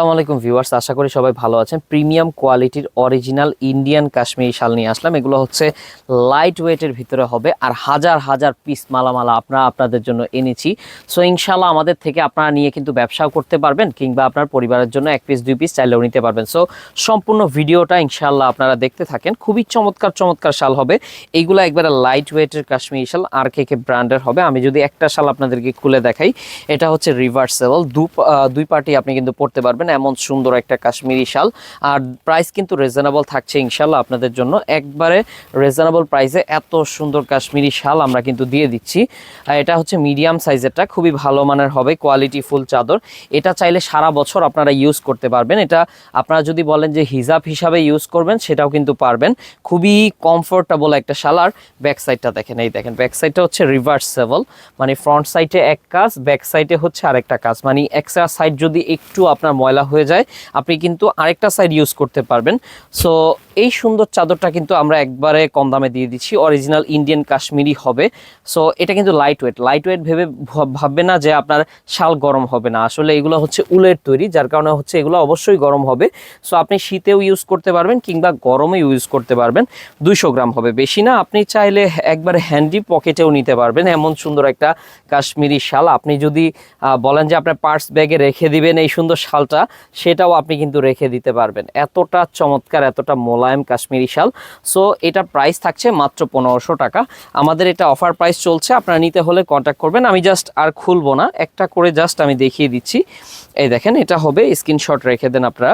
আসসালামু আলাইকুম ভিউয়ার্স, আশা করি সবাই ভালো আছেন। প্রিমিয়াম কোয়ালিটির অরিজিনাল ইন্ডিয়ান কাশ্মীরি শাল নিয়ে আসলাম। এগুলো হচ্ছে লাইট ওয়েটের ভিতরে হবে আর হাজার হাজার পিস মালামালা আপনাদের জন্য এনেছি। সো ইনশাল্লাহ আমাদের থেকে আপনারা নিয়ে কিন্তু ব্যবসাও করতে পারবেন কিংবা আপনার পরিবারের জন্য এক পিস দুই পিস চাইলেও নিতে পারবেন। সো সম্পূর্ণ ভিডিওটা ইনশাল্লাহ আপনারা দেখতে থাকেন। খুবই চমৎকার চমৎকার শাল হবে এইগুলো, একবারে লাইট ওয়েটের কাশ্মীরি শাল আর কে ব্র্যান্ডের হবে। আমি যদি একটা শাল আপনাদেরকে খুলে দেখাই, এটা হচ্ছে রিভার্সেবল, দুই পার্টি আপনি কিন্তু পড়তে পারবেন, এমন সুন্দর একটা কাশ্মীরি শাল। আর প্রাইস কিন্তু রিজনেবল থাকছে ইনশাল্লাহ আপনাদের জন্য, একবারে রিজনেবল প্রাইসে এত সুন্দর কাশ্মীরি শাল আমরা কিন্তু দিয়ে দিচ্ছি। এটা হচ্ছে মিডিয়াম সাইজেরটা, খুবই ভালো মানের হবে, কোয়ালিটি ফুল চাদর। এটা চাইলে সারা বছর আপনারা ইউজ করতে পারবেন। এটা আপনারা যদি বলেন যে হিজাব হিসাবে ইউজ করবেন সেটাও কিন্তু পারবেন। খুবই কমফোর্টেবল একটা শাল। আর ব্যাক সাইডটা দেখেন, এই দেখেন ব্যাক সাইডটা হচ্ছে রিভার্সেবল, মানে ফ্রন্ট সাইডে এক কাজ, ব্যাক সাইডে হচ্ছে আরেকটা কাজ, মানে এক্সট্রা সাইড যদি একটু আপনার ময়লা হয়ে যায় আপনি কিন্তু আরেকটা সাইড ইউজ করতে পারবেন। সো এই সুন্দর চাদরটা কিন্তু আমরা একবারে কম দামে দিয়ে দিচ্ছি, অরিজিনাল ইন্ডিয়ান কাশ্মীরি হবে। সো এটা কিন্তু লাইট ওয়েট ভেবে ভাববে না যে আপনার শাল গরম হবে না, আসলে এগুলো হচ্ছে উলের তৈরি, যার কারণে হচ্ছে এগুলো অবশ্যই গরম হবে। সো আপনি শীতেও ইউজ করতে পারবেন কিংবা গরমে ইউজ করতে পারবেন। 200 গ্রাম হবে, বেশি না। আপনি চাইলে একবারে হ্যান্ডি পকেটেও নিতে পারবেন, এমন সুন্দর একটা কাশ্মীরি শাল। আপনি যদি বলেন যে আপনার পার্স ব্যাগে রেখে দিবেন এই সুন্দর শালটা, সেটাও আপনি কিন্তু রেখে দিতে পারবেন। এতটা চমৎকার, এতটা মোলায়েম কাশ্মীরি শাল। সো এটা প্রাইস থাকছে মাত্র 1500 টাকা। আমাদের এটা অফার প্রাইস চলছে, আপনারা নিতে হলে কন্ট্যাক্ট করবেন। আমি জাস্ট আর খুলবো না, একটা করে জাস্ট আমি দেখিয়ে দিচ্ছি। এই দেখেন, এটা হবে, স্ক্রিনশট রেখে দেন আপনারা।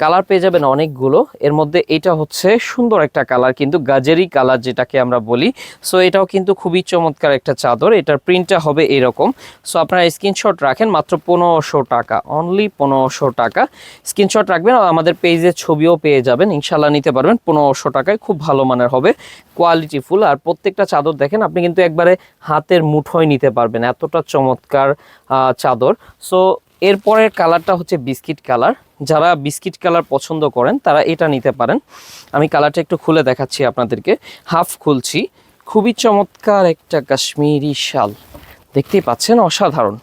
কালার পেয়ে যাবেন অনেকগুলো, এর মধ্যে এটা হচ্ছে সুন্দর একটা কালার, কিন্তু গাজেরি কালার যেটাকে আমরা বলি। সো এটাও কিন্তু খুবই চমৎকার একটা চাদর, এটার প্রিন্টটা হবে এরকম। সো আপনারা স্ক্রিনশট রাখেন, মাত্র 1500 টাকা, অনলি 1500 টাকা। স্ক্রিনশট রাখবেন, আমাদের পেজের ছবিও পেয়ে যাবেন, ইনশাল্লাহ নিতে পারবেন 1500 টাকায়। খুব ভালো মানের হবে, কোয়ালিটি ফুল। আর প্রত্যেকটা চাদর দেখেন, আপনি কিন্তু একবারে হাতের মুঠোয় নিতে পারবেন, এতটা চমৎকার চাদর। সো এরপরের কালারটা হচ্ছে বিস্কিট কালার। যারা বিস্কিট কালার পছন্দ করেন তারা এটা নিতে পারেন। আমি কালারটা একটু খুলে দেখাচ্ছি আপনাদেরকে, হাফ খুলছি। খুবই চমৎকার একটা কাশ্মীরি শাল, দেখতেই পাচ্ছেন, অসাধারণ।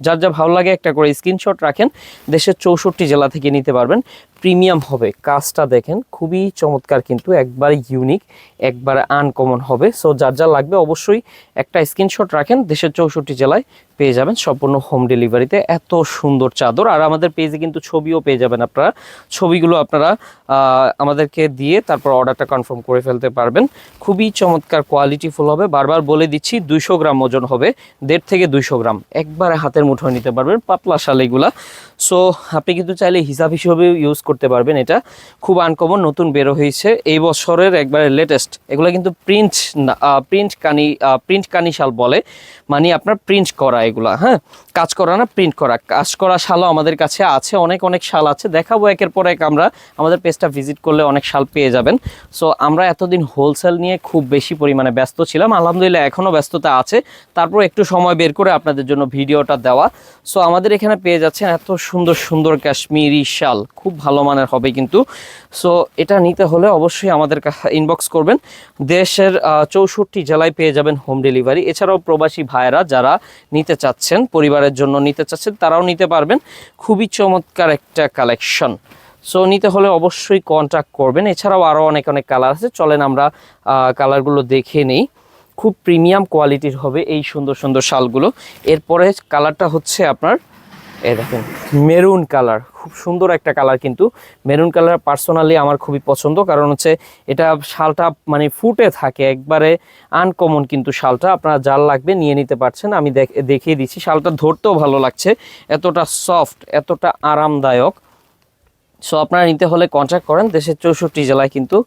যার যা ভালো লাগে একটা করে স্ক্রিনশট রাখেন, দেশের 64 জেলা থেকে নিতে পারবেন। প্রিমিয়াম হবে, কাজটা দেখেন খুবই চমৎকার, কিন্তু একবার ইউনিক, একবার আনকমন হবে। সো যার যা লাগবে অবশ্যই একটা স্ক্রিনশট রাখেন, দেশের 64 জেলায় পেয়ে যাবেন সম্পূর্ণ হোম ডেলিভারিতে। এত সুন্দর চাদর। আর আমাদের পেজে কিন্তু ছবিও পেয়ে যাবেন আপনারা, ছবিগুলো আপনারা আমাদেরকে দিয়ে তারপর অর্ডারটা কনফার্ম করে ফেলতে পারবেন। খুবই চমৎকার, কোয়ালিটিফুল হবে। বারবার বলে দিচ্ছি 200 গ্রাম ওজন হবে, 1.5 থেকে 200 গ্রাম, একবারে হাতের মুঠোয় নিতে পারবেন, পাতলা শাল এগুলা। সো আপনি কিন্তু চাইলে হিসাব হিসেবেও ইউজ করতে পারবেন। এটা খুব আনকমন, নতুন বেরো হয়েছে এই বছরের, একবারে লেটেস্ট। এগুলো কিন্তু প্রিন্ট কানি শাল বলে, মানে আপনার প্রিন্ট করা এগুলা, হ্যাঁ, কাজ করা না, প্রিন্ট করা। কাজ করা শালও আমাদের কাছে আছে, অনেক শাল আছে, দেখাবো একের পর এক। আমরা আমাদের পেজটা ভিজিট করলে অনেক শাল পেয়ে যাবেন। সো আমরা এতদিন হোলসেল নিয়ে খুব বেশি পরিমাণে ব্যস্ত ছিলাম, আলহামদুলিল্লাহ এখনও ব্যস্ততা আছে, তারপর একটু সময় বের করে আপনাদের জন্য ভিডিওটা দেওয়া। সো আমাদের এখানে পেয়ে যাচ্ছেন এত সুন্দর সুন্দর কাশ্মীরি শাল, খুব ভালো মানের হবে কিন্তু। সো এটা নিতে হলে অবশ্যই আমাদের ইনবক্স করবেন। দেশের 64 জেলায় পেয়ে যাবেন হোম ডেলিভারি। এছাড়াও প্রবাসী ভাইয়েরা যারা নিতে চাচ্ছেন, পরিবারের জন্য নিতে চাচ্ছেন, তারাও নিতে পারবেন। খুবই চমৎকার একটা কালেকশন। সো নিতে হলে অবশ্যই কন্ট্যাক্ট করবেন। এছাড়াও আরও অনেক কালার আছে, চলেন আমরা কালারগুলো দেখে নেই। খুব প্রিমিয়াম কোয়ালিটির হবে এই সুন্দর সুন্দর শালগুলো। এরপরে কালারটা হচ্ছে আপনার, এই দেখেন মেরুন কালার, খুব সুন্দর একটা কালার। কিন্তু মেরুন কালার পার্সোনালি আমার খুবই পছন্দ, কারণ হচ্ছে এটা শালটা মানে ফুটে থাকে, একবারে আনকমন কিন্তু শালটা। আপনারা যার লাগবে নিয়ে নিতে পারছেন, আমি দেখিয়ে দিচ্ছি। শালটা ধরতেও ভালো লাগছে, এতটা সফট, এতটা আরামদায়ক। সো আপনারা নিতে হলে কন্ট্যাক্ট করেন, দেশের 64 জেলায় কিন্তু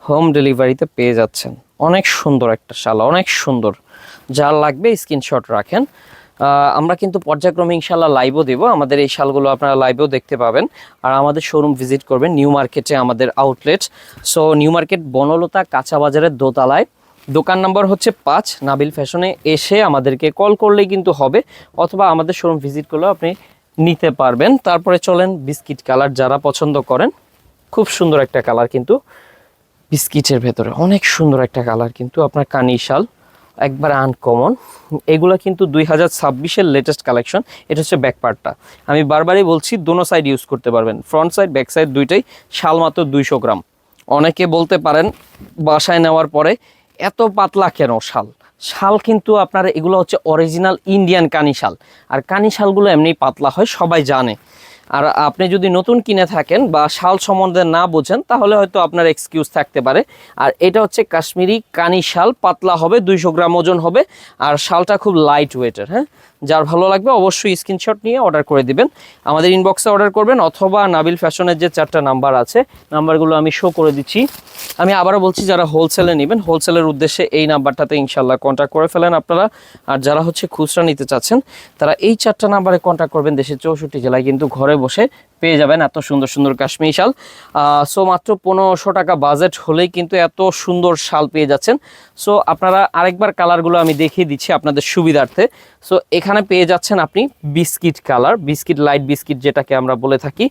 হোম ডেলিভারিতে পেয়ে যাচ্ছেন। অনেক সুন্দর একটা শাল, অনেক সুন্দর। যার লাগবে স্ক্রিনশট রাখেন। আমরা কিন্তু পর্যায়ক্রমে ইনশাল্লাহ লাইভও দেবো, আমাদের এই শালগুলো আপনারা লাইভেও দেখতে পাবেন। আর আমাদের শোরুম ভিজিট করবেন, নিউ মার্কেটে আমাদের outlet. So new market Banalata কাঁচা বাজারের দোতলায়, দোকান নম্বর হচ্ছে 5, নাবিল ফ্যাশনে এসে আমাদেরকে কল করলেই কিন্তু হবে, অথবা আমাদের শোরুম ভিজিট করলেও আপনি নিতে পারবেন। তারপরে চলেন বিস্কিট কালার, যারা পছন্দ করেন, খুব সুন্দর একটা কালার, কিন্তু বিস্কিটের ভেতরে অনেক সুন্দর একটা কালার, কিন্তু আপনার কানি শাল। একবার আনকমন। এগুলো কিন্তু 2026-এর লেটেস্ট কালেকশন। এটা হচ্ছে ব্যাক পার্টটা, আমি বারবারই বলছি দোনো সাইড ইউজ করতে পারবেন, ফ্রন্ট সাইড ব্যাক সাইড দুইটাই। শাল মাত্র 200 গ্রাম। অনেকে বলতে পারেন বাসায় নেওয়ার পরে এত পাতলা কেন শাল, শাল কিন্তু আপনার এগুলো হচ্ছে অরিজিনাল ইন্ডিয়ান কানি শাল, আর কানি শালগুলো এমনি পাতলা হয় সবাই জানে। আর আপনি যদি নতুন কিনে থাকেন বা শাল সম্বন্ধে না বোঝেন তাহলে হয়তো আপনার এক্সকিউজ থাকতে পারে। আর এটা হচ্ছে কাশ্মীরি কানি শাল, পাতলা হবে, 200 গ্রাম ওজন হবে, আর শালটা খুব লাইট ওয়েটের। হ্যাঁ, যার ভালো লাগবে অবশ্যই স্ক্রিনশট নিয়ে অর্ডার করে দিবেন, আমাদের ইনবক্সে অর্ডার করবেন, অথবা নাবিল ফ্যাশনের যে 4টা নাম্বার আছে, নাম্বারগুলো আমি শো করে দিচ্ছি। আমি আবারও বলছি, যারা হোলসেলে নেবেন হোলসেলের উদ্দেশ্যে এই নাম্বারটাতে ইনশাল্লাহ কন্ট্যাক্ট করে ফেলেন আপনারা। আর যারা হচ্ছে খুচরা নিতে চাচ্ছেন তারা এই 4টা নাম্বারে কন্ট্যাক্ট করবেন। দেশের 64 জেলায় কিন্তু ঘরে বসে পেয়ে যাবেন এত সুন্দর সুন্দর কাশ্মীরি শাল। সো মাত্র 1500 টাকা বাজেট হলেই কিন্তু এত সুন্দর শাল পেয়ে যাচ্ছেন। সো আপনারা আরেকবার কালারগুলো আমি দেখিয়ে দিচ্ছি আপনাদের সুবিধার্থে। সো এখানে পেয়ে যাচ্ছেন আপনি biscuit colour, biscuit light biscuit যেটাকে আমরা বলে থাকি।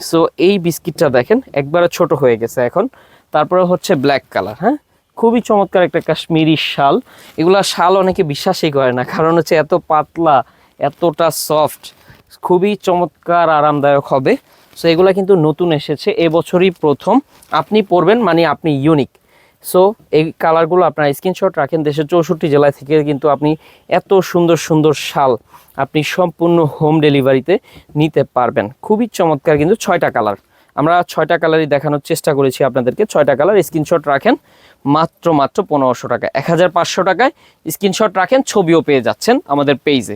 সো এই বিস্কিটটা দেখেন একবারে ছোট হয়ে গেছে এখন। তারপরে হচ্ছে ব্ল্যাক কালার। হ্যাঁ, খুবই চমৎকার একটা কাশ্মীরি শাল। এগুলা শাল অনেকে বিশ্বাসই করে না, কারণ হচ্ছে এত পাতলা, এতটা সফট, খুবই চমৎকার আরামদায়ক হবে। সো এগুলা কিন্তু নতুন এসেছে, এবছরই প্রথম আপনি পরবেন, মানে আপনি ইউনিক। সো এই কালারগুলো আপনার স্ক্রিনশট রাখেন, দেশের 64 জেলায় থেকে কিন্তু আপনি এত সুন্দর সুন্দর শাল আপনি সম্পূর্ণ হোম ডেলিভারিতে নিতে পারবেন। খুবই চমৎকার, কিন্তু 6টা কালার, আমরা 6টা কালারই দেখানোর চেষ্টা করেছি আপনাদেরকে। 6টা কালার, স্ক্রিনশট রাখেন, মাত্র 1500 টাকা, 1500 টাকায় স্ক্রিনশট রাখেন, ছবিও পেয়ে যাচ্ছেন আমাদের পেজে।